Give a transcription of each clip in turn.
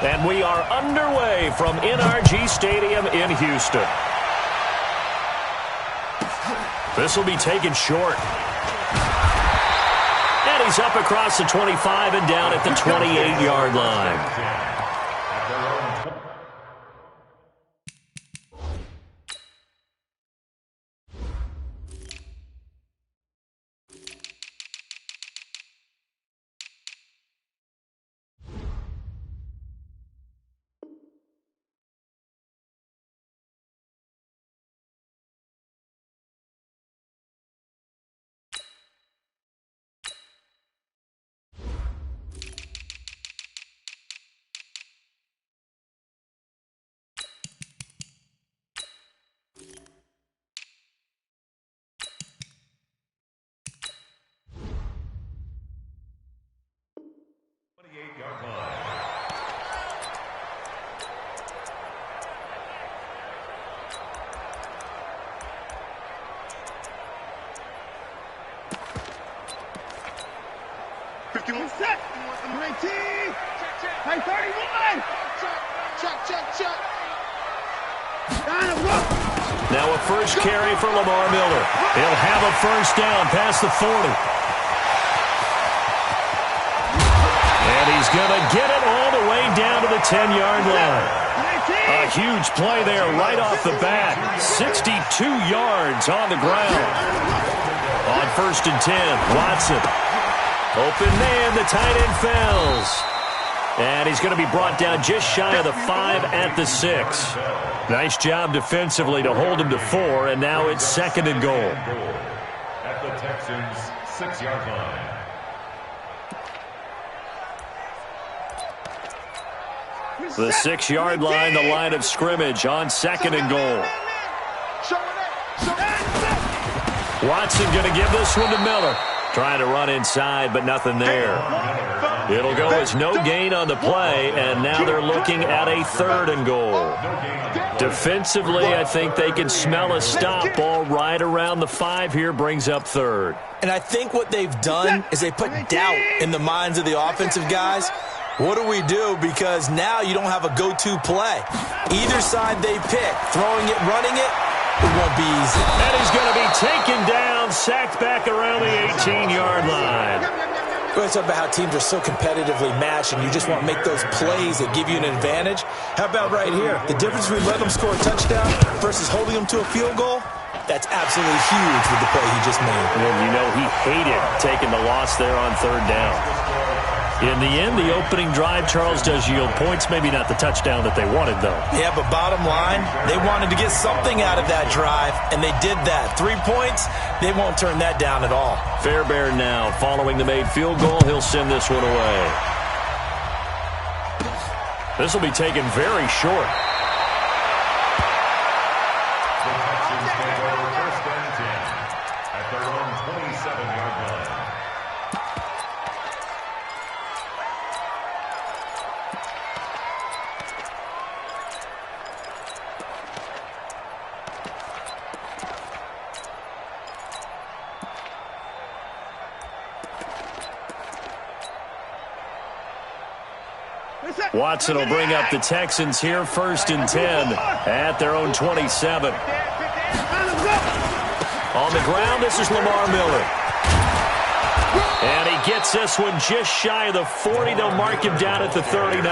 And we are underway from NRG Stadium in Houston. This will be taken short. And he's up across the 25 and down at the 28-yard line. Now a first carry for Lamar Miller. He'll have a first down past the 40. And he's going to get it all the way down to the 10-yard line. A huge play there right off the bat. 62 yards on the ground. On 1st and 10, Watson. Open man, the tight end fails. And he's going to be brought down just shy of the 5 at the 6. Nice job defensively to hold him to 4, and now it's 2nd and goal. At the Texans' 6-yard line. The 6-yard line, the line of scrimmage on 2nd and goal. Watson going to give this one to Miller. Trying to run inside, but nothing there. It'll go as no gain on the play, and now they're looking at a 3rd and goal. Defensively, I think they can smell a stop. Ball right around the 5 here, brings up 3rd. And I think what they've done is they put doubt in the minds of the offensive guys. What do we do? Because now you don't have a go-to play. Either side they pick, throwing it, running it, it won't be easy. And he's going to be taken down, sacked back around the 18-yard line. We're talking about how teams are so competitively matched and you just want to make those plays that give you an advantage. How about right here? The difference between letting them score a touchdown versus holding them to a field goal, that's absolutely huge with the play he just made. And you know he hated taking the loss there on 3rd down. In the end, the opening drive, Charles, does yield points. Maybe not the touchdown that they wanted, though. Yeah, but bottom line, they wanted to get something out of that drive, and they did that. 3 points, they won't turn that down at all. Fairbairn now, following the made field goal, he'll send this one away. This will be taken very short. The Texans take over 1st and 10 at their own 27-yard line. Watson will bring up the Texans here, 1st and 10 at their own 27. On the ground, this is Lamar Miller. And he gets this one just shy of the 40. They'll mark him down at the 39.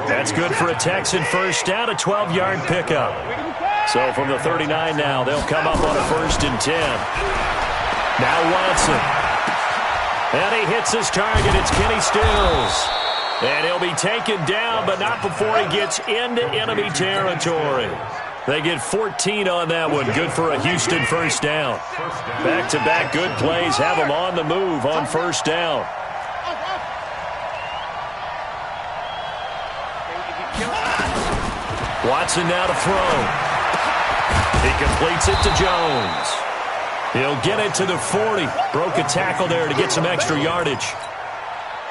That's good for a Texan first down, a 12-yard pickup. So from the 39 now, they'll come up on a 1st and 10. Now Watson. And he hits his target. It's Kenny Stills. And he'll be taken down, but not before he gets into enemy territory. They get 14 on that one. Good for a Houston first down. Back-to-back good plays have them on the move on 1st down. Watson now to throw. He completes it to Jones. He'll get it to the 40. Broke a tackle there to get some extra yardage.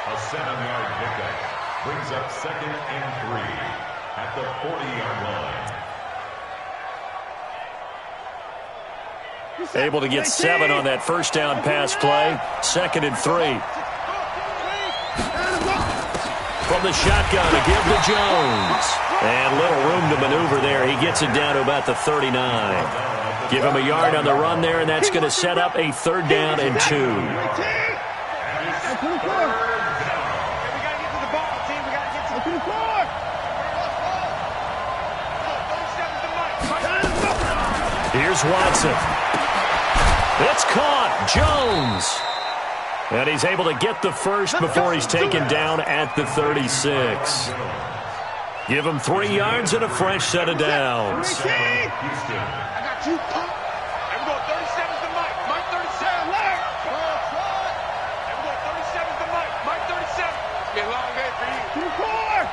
A 7-yard pickup brings up 2nd and 3 at the 40-yard line. Able to get 7 on that first down pass play. 2nd and 3. from the shotgun to give to Jones. And little room to maneuver there. He gets it down to about the 39. Give him a yard on the run there, and that's going to set up a 3rd down and 2. Here's Watson. It's caught. Jones. And he's able to get the first before he's taken down at the 36. Give him 3 yards and a fresh set of downs. I got you. Everyone, 37's the mic. Mike 37. Everyone, 37's the mic. Mike 37. It's been a long day for you. 2-4.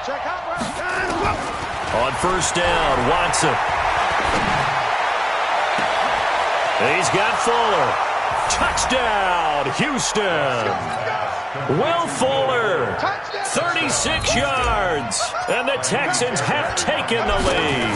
Check out, bro. On 1st down, Watson. He's got Fuller. Touchdown, Houston. Will Fuller, 36 yards, and the Texans have taken the lead.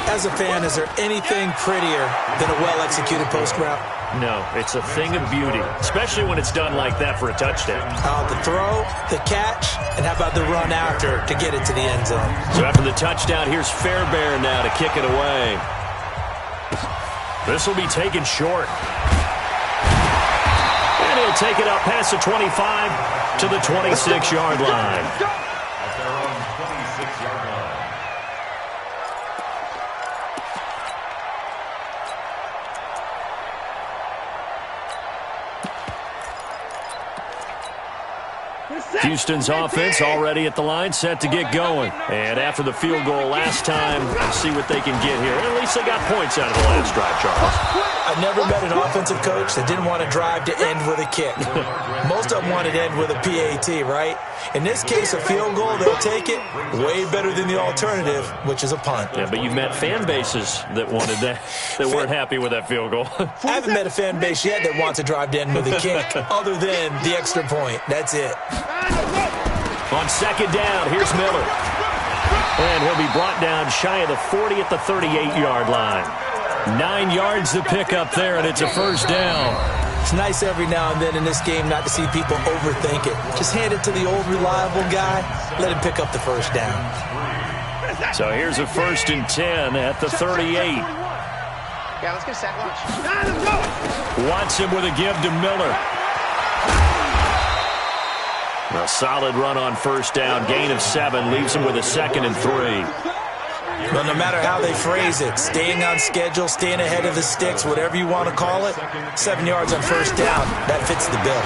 As a fan, is there anything prettier than a well-executed post route? No, it's a thing of beauty, especially when it's done like that for a touchdown. The throw, the catch, and how about the run after to get it to the end zone? So after the touchdown, here's Fairbairn now to kick it away. This will be taken short. And he'll take it up past the 25 to the 26-yard line. At their own 26-yard line. Houston's offense already at the line, set to get going. And after the field goal last time, see what they can get here. At least they got points out of the last drive, Charles. I've never met an offensive coach that didn't want to drive to end with a kick. Most of them wanted to end with a PAT, right? In this case, a field goal, they'll take it. Way better than the alternative, which is a punt. Yeah, but you've met fan bases that wanted that, that weren't happy with that field goal. I haven't met a fan base yet that wants to drive to end with a kick, other than the extra point. That's it. On 2nd down, here's Miller. And he'll be brought down shy of the 40 at the 38-yard line. 9 yards to pick up there, and it's a 1st down. It's nice every now and then in this game not to see people overthink it. Just hand it to the old reliable guy. Let him pick up the 1st down. So here's a 1st and 10 at the 38. Yeah, let's get a sack lunch. Watson with a give to Miller. A solid run on 1st down. Gain of 7 leaves him with a 2nd and 3. Well, no matter how they phrase it, staying on schedule, staying ahead of the sticks, whatever you want to call it, 7 yards on 1st down, that fits the bill.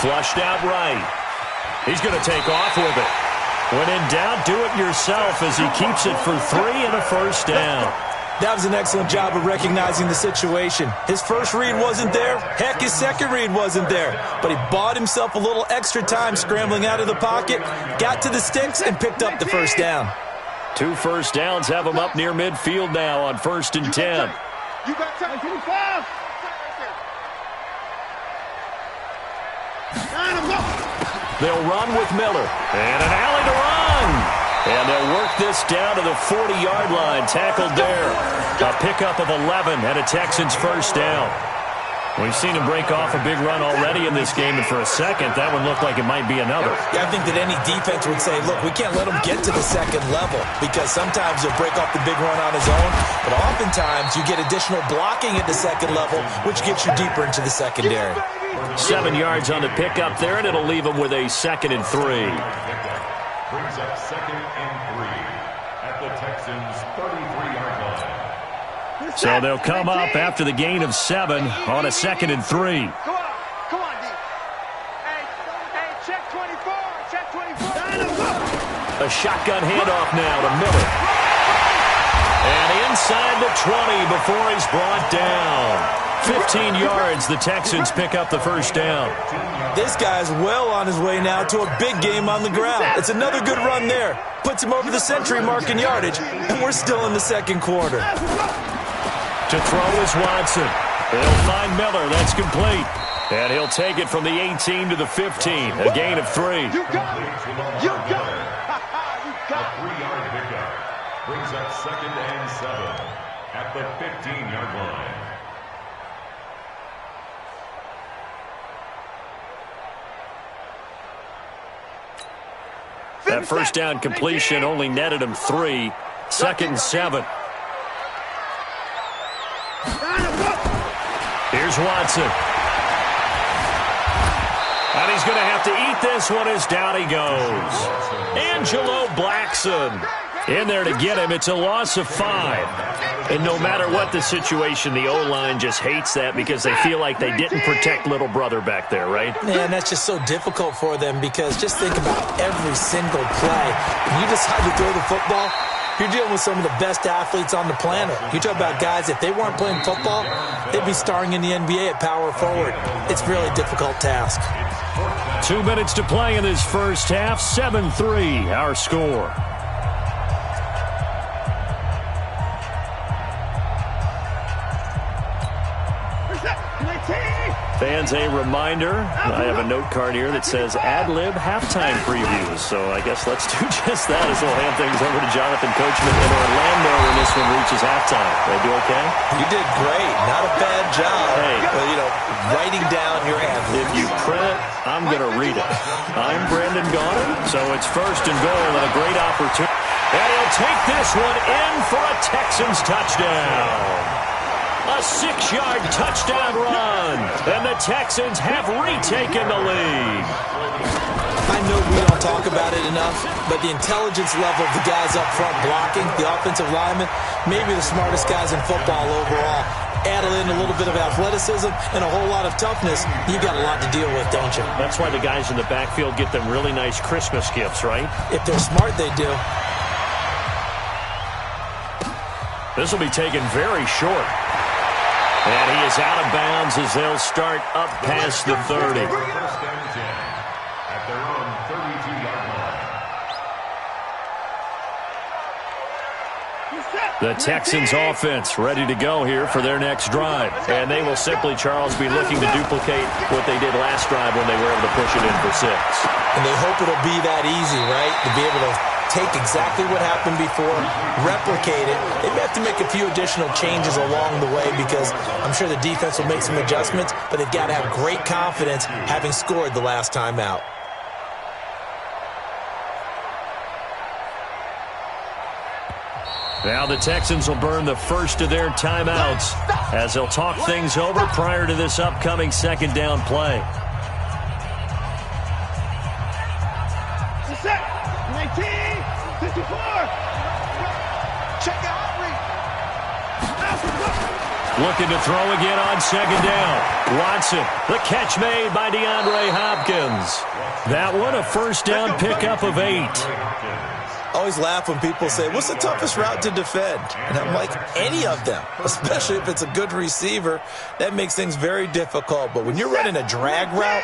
Flushed out right. He's going to take off with it. When in doubt, do it yourself as he keeps it for 3 and a 1st down. That was an excellent job of recognizing the situation. His first read wasn't there. Heck, his second read wasn't there. But he bought himself a little extra time scrambling out of the pocket, got to the sticks, and picked up the 1st down. 2 first downs have him up near midfield now on 1st and 10. You got time. 25. They'll run with Miller. And an alley to run. And they'll work this down to the 40-yard line. Tackled there. A pickup of 11 and a Texans 1st down. We've seen him break off a big run already in this game, and for a second, that one looked like it might be another. Yeah, I think that any defense would say, look, we can't let him get to the 2nd level, because sometimes he'll break off the big run on his own, but oftentimes you get additional blocking at the 2nd level, which gets you deeper into the secondary. 7 yards on the pickup there, and it'll leave him with a 2nd and 3. Brings up 2nd and 3 at the Texans' 33-yard line. So they'll come up after the gain of 7 on a 2nd and 3. Come on, D. Hey, check 24, check 24. A shotgun handoff now to Miller. And inside the 20 before he's brought down. 15 yards, the Texans pick up the 1st down. This guy's well on his way now to a big game on the ground. It's another good run there. Puts him over the century mark in yardage, and we're still in the 2nd quarter. To throw is Watson. They'll find Miller. That's complete. And he'll take it from the 18 to the 15. A gain of 3. You got it. You got it. A 3-yard pickup brings up 2nd and 7 at the 15-yard line. That first down completion only netted him 3. 2nd and 7. Here's Watson. And he's going to have to eat this one as down he goes. Angelo Blackson in there to get him. It's a loss of 5. And no matter what the situation, the O-line just hates that because they feel like they didn't protect little brother back there, right? Yeah, and that's just so difficult for them because just think about every single play. When you decide to throw the football, you're dealing with some of the best athletes on the planet. You talk about guys, if they weren't playing football, they'd be starring in the NBA at power forward. It's a really difficult task. 2 minutes to play in this first half. 7-3, our score. Fans, a reminder, I have a note card here that says ad-lib halftime previews. So I guess let's do just that as we'll hand things over to Jonathan Coachman in Orlando when this one reaches halftime. Did I do okay? You did great. Not a bad job. Hey. Well, writing down your ad-libs. If you print it, I'm going to read it. I'm Brandon Gaudin, so it's 1st and goal and a great opportunity. And he'll take this one in for a Texans touchdown. A 6-yard touchdown run, and the Texans have retaken the lead. I know we don't talk about it enough, but the intelligence level of the guys up front blocking, the offensive linemen, maybe the smartest guys in football overall. Add in a little bit of athleticism and a whole lot of toughness, you got a lot to deal with, don't you? That's why the guys in the backfield get them really nice Christmas gifts, right? If they're smart, they do. This will be taken very short. And he is out of bounds as they'll start up past the 30. 1st and 10 at their own 32-yard line. The Texans offense ready to go here for their next drive. And they will simply, Charles, be looking to duplicate what they did last drive when they were able to push it in for 6. And they hope it'll be that easy, right? To be able to take exactly what happened before, replicate it. They may have to make a few additional changes along the way because I'm sure the defense will make some adjustments, but they've got to have great confidence having scored the last time out. Now the Texans will burn the first of their timeouts as they'll talk things over prior to this upcoming 2nd down play. Looking to throw again on 2nd down. Watson, the catch made by DeAndre Hopkins. That one, a 1st down pickup of 8. I always laugh when people say, what's the toughest route to defend? And I'm like, any of them, especially if it's a good receiver. That makes things very difficult. But when you're running a drag route,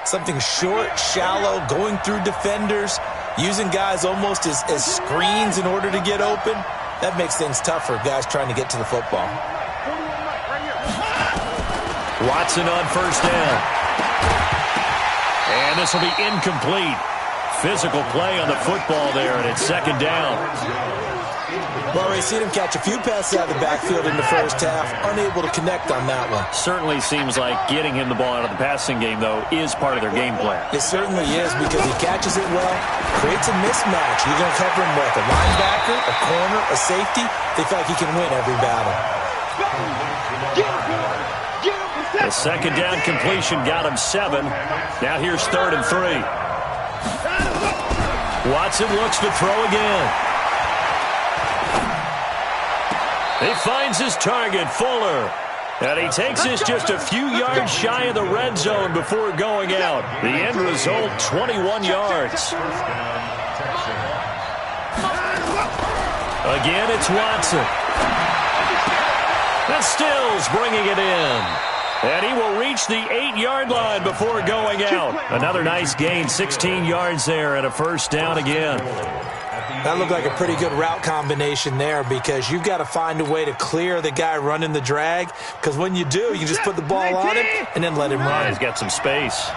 something short, shallow, going through defenders, using guys almost as screens in order to get open, that makes things tough for guys trying to get to the football. Watson on 1st down. And this will be incomplete. Physical play on the football there, and it's 2nd down. Well, we've seen him catch a few passes out of the backfield in the first half, unable to connect on that one. Certainly seems like getting him the ball out of the passing game, though, is part of their game plan. It certainly is because he catches it well, creates a mismatch. You're going to cover him with a linebacker, a corner, a safety. They feel like he can win every battle. The 2nd down completion got him 7. Now here's 3rd and 3. Watson looks to throw again. He finds his target, Fuller. And he takes this just a few yards shy of the red zone before going out. The end result, 21 yards. Again, it's Watson. And Stills bringing it in. And he will reach the 8-yard line before going out. Another nice gain, 16 yards there, and a 1st down again. That looked like a pretty good route combination there because you've got to find a way to clear the guy running the drag, because when you do, you can just put the ball on him and then let him run. He's got some space.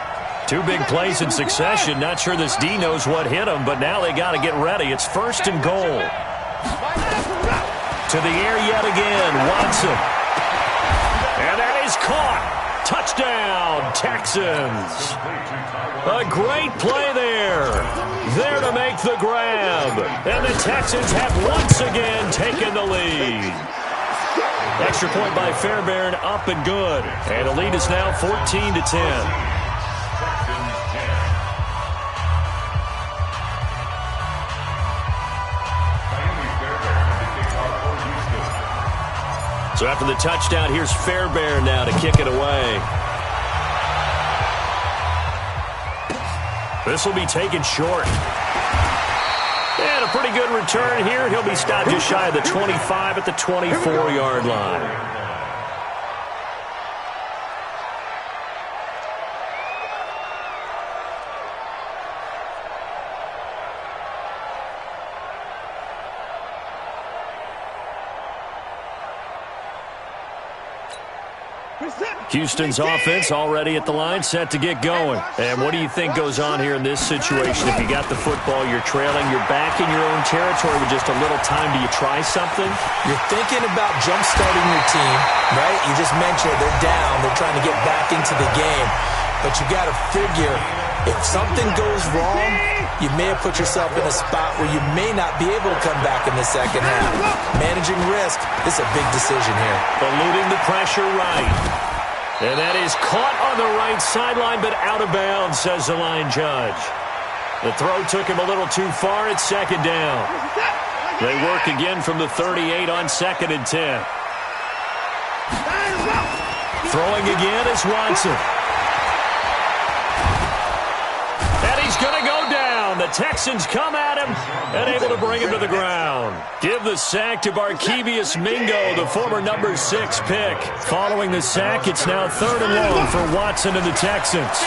2 big plays in succession. Not sure this D knows what hit him, but now they got to get ready. It's 1st and goal. To the air yet again, Watson. And that is caught. Touchdown, Texans. A great play there. there to make the grab. And the Texans have once again taken the lead. Extra point by Fairbairn, up and good. And the lead is now 14-10. So after the touchdown, here's Fairbairn now to kick it away. This will be taken short. And a pretty good return here. He'll be stopped just shy of the 25 at the 24-yard line. Houston's offense already at the line, set to get going. And what do you think goes on here in this situation? If you got the football, you're trailing, you're back in your own territory with just a little time. Do you try something? You're thinking about jump-starting your team, right? You just mentioned they're down. They're trying to get back into the game. But you got to figure, if something goes wrong, you may have put yourself in a spot where you may not be able to come back in the second half. Managing risk, this is a big decision here. Eluding the pressure right. And that is caught on the right sideline, but out of bounds, says the line judge. The throw took him a little too far. It's second down. They work again from the 38 on 2nd and 10. Throwing again is Watson. And he's going to go down. The Texans come at him and able to bring him to the ground. Give the sack to Barkevious Mingo, the former number 6 pick. Following the sack, it's now 3rd and long for Watson and the Texans.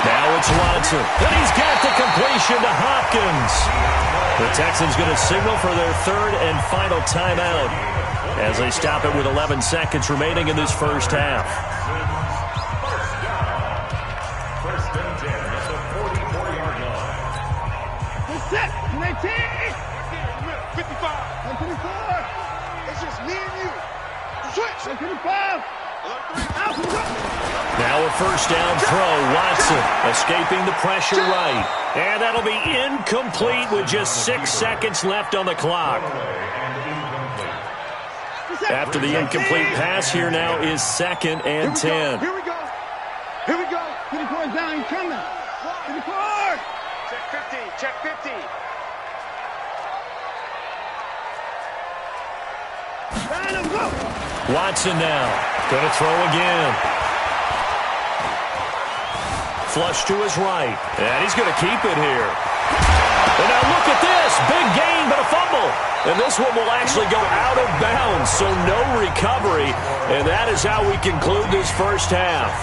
Now it's Watson, and he's got the completion to Hopkins. The Texans going to signal for their 3rd and final timeout as they stop it with 11 seconds remaining in this first half. First and 10 at the 44-yard line. Set, 19, 55, 54. It's just me and you. Switch, 55. Now a first down throw. Watson escaping the pressure right. And that'll be incomplete with just 6 seconds left on the clock. After the incomplete pass, here now is 2nd and 10. Here we go. Here we go. 54 down, he's coming. 54. Check 50. Check 50. Watson now. Going to throw again. Flush to his right. And he's going to keep it here. And now look at this. Big gain, but a fumble. And this one will actually go out of bounds, so no recovery. And that is how we conclude this first half.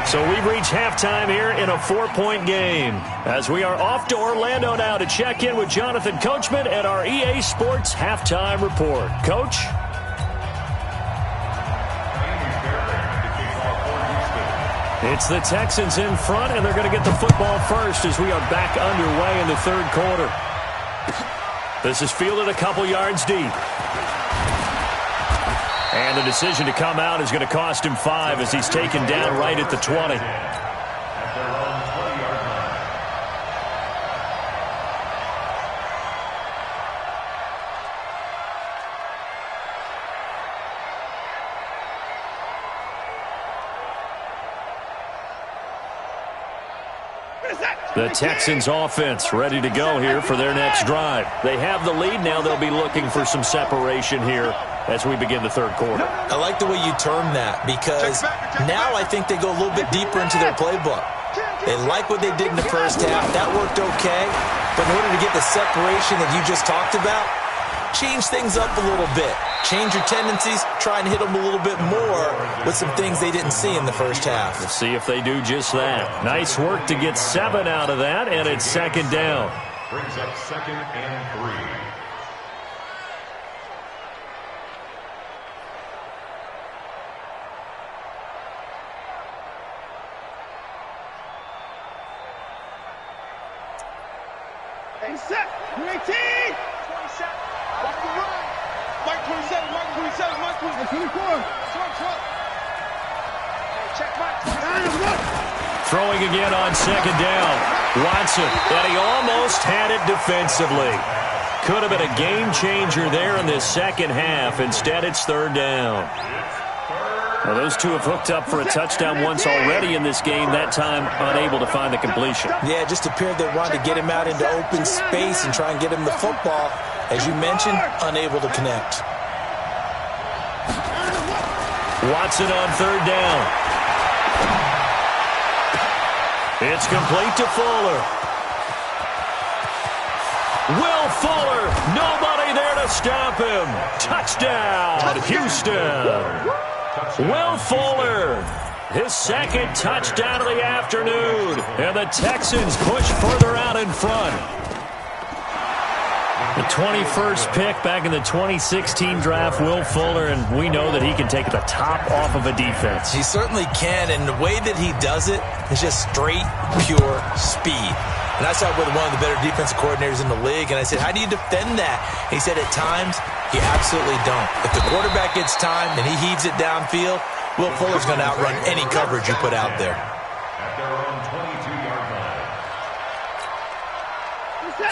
So we've reached halftime here in a 4-point game. As we are off to Orlando now to check in with Jonathan Coachman at our EA Sports Halftime Report. Coach? It's the Texans in front, and they're going to get the football first as we are back underway in the 3rd quarter. This is fielded a couple yards deep. And the decision to come out is going to cost him 5 as he's taken down right at the 20. The Texans offense ready to go here for their next drive. They have the lead. Now they'll be looking for some separation here as we begin the 3rd quarter. I like the way you term that because now I think they go a little bit deeper into their playbook. They like what they did in the first half. That worked okay. But in order to get the separation that you just talked about, change things up a little bit. Change your tendencies. Try and hit them a little bit more with some things they didn't see in the first half. We'll see if they do just that. Nice work to get 7 out of that, and it's 2nd down. Brings up 2nd and 3. Set, 19, 27. Walk the run. Mike 27, Mike 27, Mike 24. Check Mike. Throwing again on 2nd down. Watson, and he almost had it defensively. Could have been a game changer there in this second half. Instead, it's third down. Well, those two have hooked up for a touchdown once already in this game, that time unable to find the completion. Yeah, it just appeared they wanted to get him out into open space and try and get him the football. As you mentioned, unable to connect. Watson on third down. It's complete to Fuller. Will Fuller, nobody there to stop him. Touchdown, Houston. Will Fuller, his second touchdown of the afternoon. And the Texans push further out in front. The 21st pick back in the 2016 draft, Will Fuller, and we know that he can take the top off of a defense. He certainly can, and the way that he does it is just straight, pure speed. And I saw it with one of the better defensive coordinators in the league, and I said, how do you defend that? And he said, at times, you absolutely don't. If the quarterback gets time and he heaves it downfield, Will Fuller's going to outrun any coverage you put out there. At their own 22-yard line.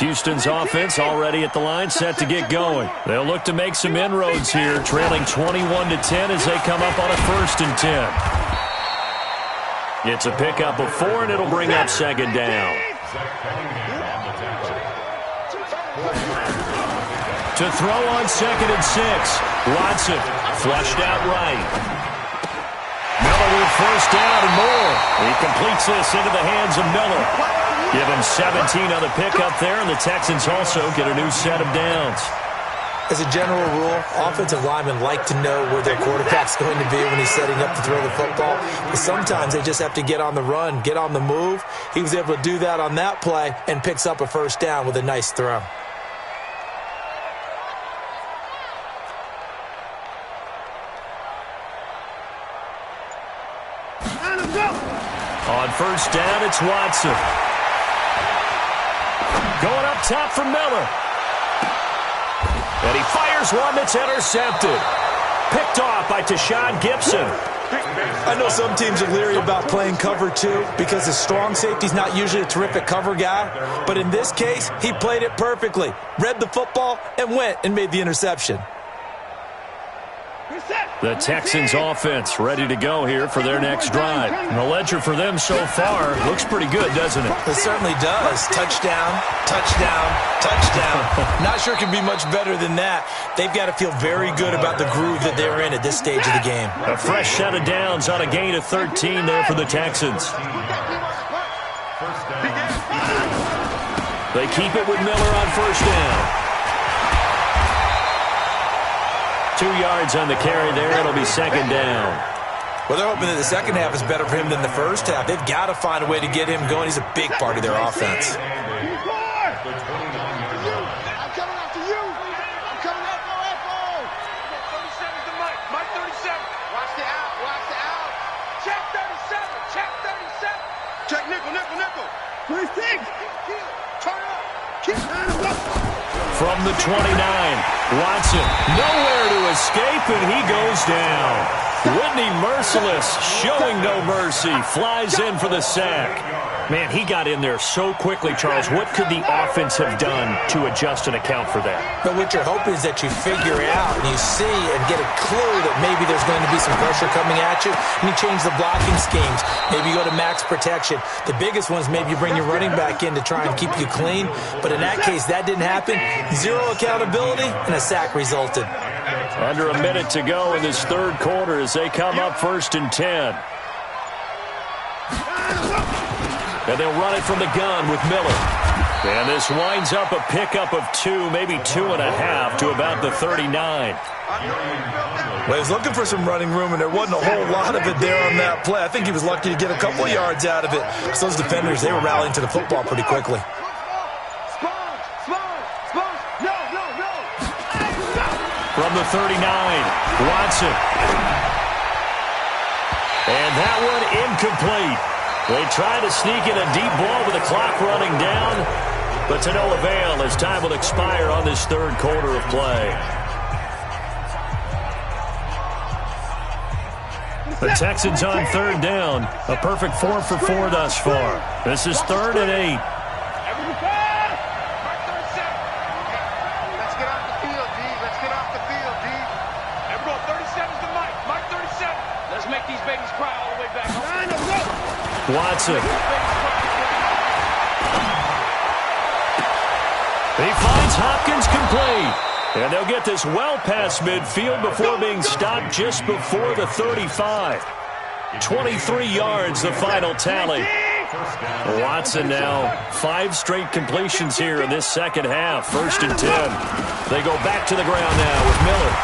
Houston's offense already at the line, set to get going. They'll look to make some inroads here, trailing 21-10 as they come up on a 1st and 10. It's a pickup of 4, and it'll bring up second down. To throw on 2nd and 6. Watson flushed out right. Miller with first down and more. He completes this into the hands of Miller. Give him 17 on the pickup there, and the Texans also get a new set of downs. As a general rule, offensive linemen like to know where their quarterback's going to be when he's setting up to throw the football. But sometimes they just have to get on the run, get on the move. He was able to do that on that play and picks up a first down with a nice throw. On first down, it's Watson. Going up top for Miller. And he fires one that's intercepted. Picked off by Tashawn Gibson. I know some teams are leery about playing cover 2 because the strong safety's not usually a terrific cover guy. But in this case, he played it perfectly. Read the football and went and made the interception. The Texans offense ready to go here for their next drive. And the ledger for them so far looks pretty good, doesn't it? It certainly does. Touchdown, touchdown, touchdown. Not sure it can be much better than that. They've got to feel very good about the groove that they're in at this stage of the game. A fresh set of downs on a gain of 13 there for the Texans. They keep it with Miller on first down. 2 yards on the carry there. It'll be second down. Well, they're hoping that the second half is better for him than the first half. They've got to find a way to get him going. He's a big part of their offense. I'm coming after you. I'm coming after you. 37 to Mike. Mike 37. Watch the out. Watch the out. Check 37. Check 37. Check nickel, nickel, nickel. 26. Turn up. Keep turning up. From the 29, Watson nowhere to escape, and he goes down. Whitney Merciless showing no mercy, flies in for the sack. Man, he got in there so quickly, Charles. What could the offense have done to adjust and account for that? But what you're hoping is that you figure out and you see and get a clue that maybe there's going to be some pressure coming at you, and you change the blocking schemes. Maybe you go to max protection. The biggest ones, maybe you bring your running back in to try and keep you clean. But in that case, that didn't happen. Zero accountability, and a sack resulted. Under a minute to go in this third quarter as they come up 1st and 10. And they'll run it from the gun with Miller. And this winds up a pickup of 2, maybe 2.5 to about the 39. Well, he was looking for some running room, and there wasn't a whole lot of it there on that play. I think he was lucky to get a couple yards out of it. Because those defenders, they were rallying to the football pretty quickly. From the 39, Watson. And that one incomplete. They try to sneak in a deep ball with the clock running down, but to no avail as time will expire on this third quarter of play. The Texans on third down. A perfect 4 for 4 thus far. This is 3rd and 8. Let's get off the field, D. Let's get off the field, D. Everyone, 37's the Mike. Mike 37. Let's make these babies cry all the way back. Watson. He finds Hopkins complete. And they'll get this well past midfield before being stopped just before the 35. 23 yards, the final tally. Watson now 5 straight completions here in this second half. 1st and 10. They go back to the ground now with Miller.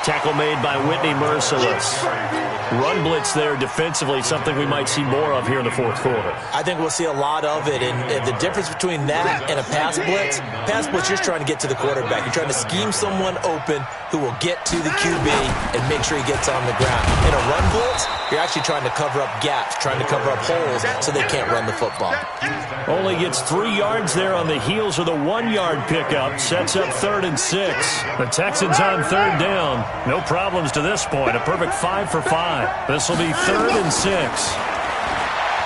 Tackle made by Whitney Mercilus. Run blitz there defensively, something we might see more of here in the 4th quarter. I think we'll see a lot of it, and the difference between that and a pass blitz, you're trying to get to the quarterback. You're trying to scheme someone open who will get to the QB and make sure he gets on the ground. In a run blitz, you're actually trying to cover up gaps, trying to cover up holes so they can't run the football. Only gets 3 yards there on the heels of the 1-yard pickup. Sets up 3rd and 6. The Texans on 3rd down. No problems to this point. A perfect 5 for 5. This will be 3rd and 6.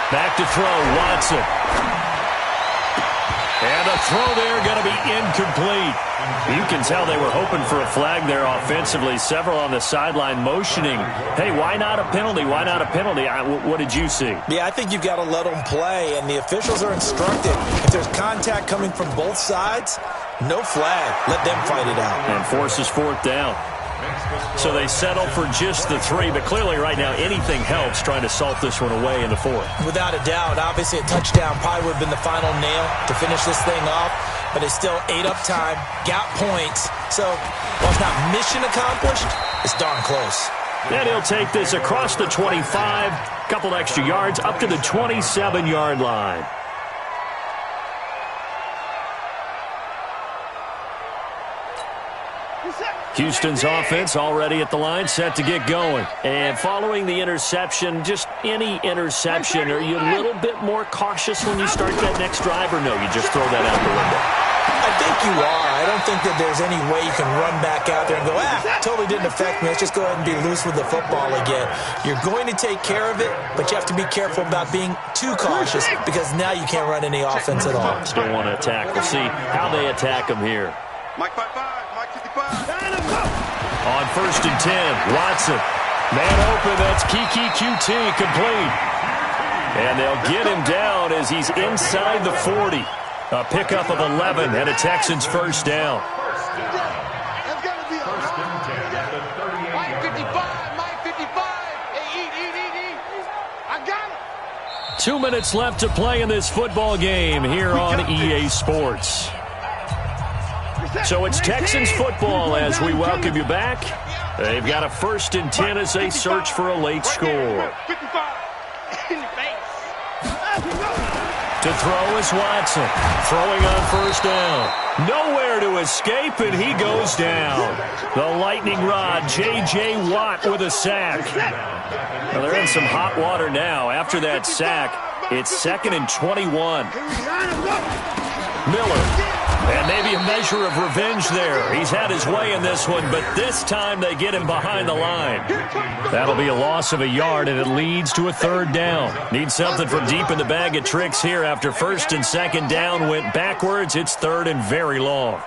Back to throw, Watson. And the throw there going to be incomplete. You can tell they were hoping for a flag there offensively. Several on the sideline motioning, hey, why not a penalty? Why not a penalty? What did you see? Yeah, I think you've got to let them play, and the officials are instructed. If there's contact coming from both sides, no flag. Let them fight it out. And forces 4th down. So they settle for just the 3, but clearly right now anything helps trying to salt this one away in the 4th. Without a doubt, obviously a touchdown probably would have been the final nail to finish this thing off, but they still ate up time, got points. So while it's not mission accomplished, it's darn close. And he'll take this across the 25, couple extra yards up to the 27-yard line. Houston's offense already at the line, set to get going. And following the interception, just any interception, are you a little bit more cautious when you start that next drive, or no, you just throw that out the window? I think you are. I don't think that there's any way you can run back out there and go, totally didn't affect me. Let's just go ahead and be loose with the football again. You're going to take care of it, but you have to be careful about being too cautious because now you can't run any offense at all. Still want to attack. We'll see how they attack them here. Mike 55, Mike 55. On 1st and 10, Watson. Man open, that's Kiki QT complete. And they'll get him down as he's inside the 40. A pickup of 11 and a Texans 1st down. That's got to be a Mike 55, Mike 55. Hey, eat. I got him. 2 minutes left to play in this football game here on EA Sports. So it's Texans football as we welcome you back. They've got a 1st and 10 as they search for a late score. 55 in the face. To throw is Watson. Throwing on 1st down. Nowhere to escape, and he goes down. The lightning rod, J.J. Watt with a sack. Well, they're in some hot water now. After that sack, it's 2nd and 21. Miller. And maybe a measure of revenge there. He's had his way in this one, but this time they get him behind the line. That'll be a loss of a yard, and it leads to a 3rd down. Need something from deep in the bag of tricks here after 1st and 2nd down went backwards. It's 3rd and very long.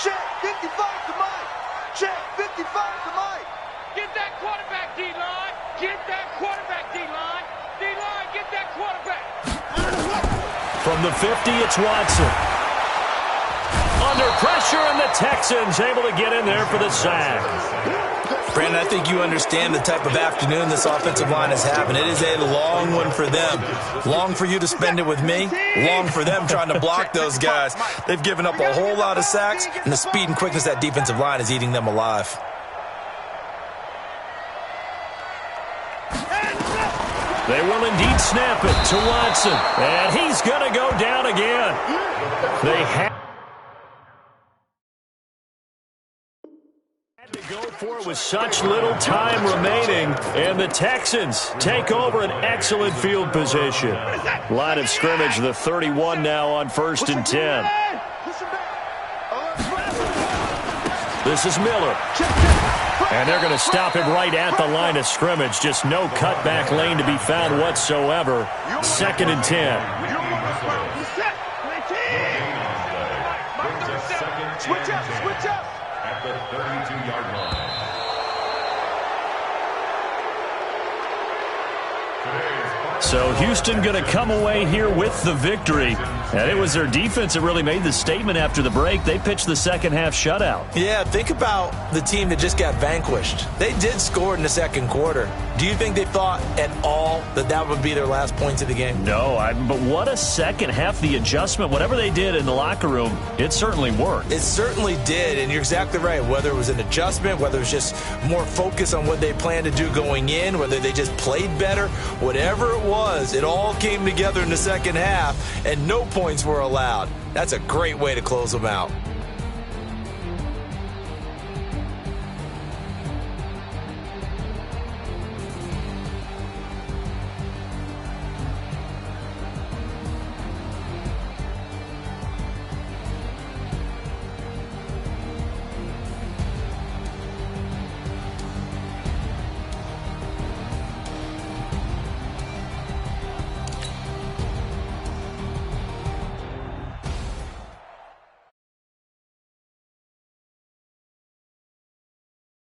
Check 55 to Mike. Check 55 to Mike. Get that quarterback, D-line. Get that quarterback, D-line. D-line, get that quarterback. From the 50, it's Watson. Under pressure, and the Texans able to get in there for the sack. Brandon, I think you understand the type of afternoon this offensive line is having. It is a long one for them. Long for you to spend it with me. Long for them trying to block those guys. They've given up a whole lot of sacks, and the speed and quickness of that defensive line is eating them alive. They will indeed snap it to Watson. And he's going to go down again. They had to go for it with such little time remaining. And the Texans take over an excellent field position. Line of scrimmage, the 31 now on 1st and 10. This is Miller. And they're going to stop him right at the line of scrimmage. Just no cutback lane to be found whatsoever. 2nd and 10. Switch up. At the 32-yard line. So Houston going to come away here with the victory. And it was their defense that really made the statement after the break. They pitched the second half shutout. Yeah, think about the team that just got vanquished. They did score in the second quarter. Do you think they thought at all that that would be their last points of the game? No, but what a second half. The adjustment, whatever they did in the locker room, it certainly worked. It certainly did, and you're exactly right. Whether it was an adjustment, whether it was just more focus on what they planned to do going in, whether they just played better, whatever it was, it all came together in the second half, and no points were allowed. That's a great way to close them out.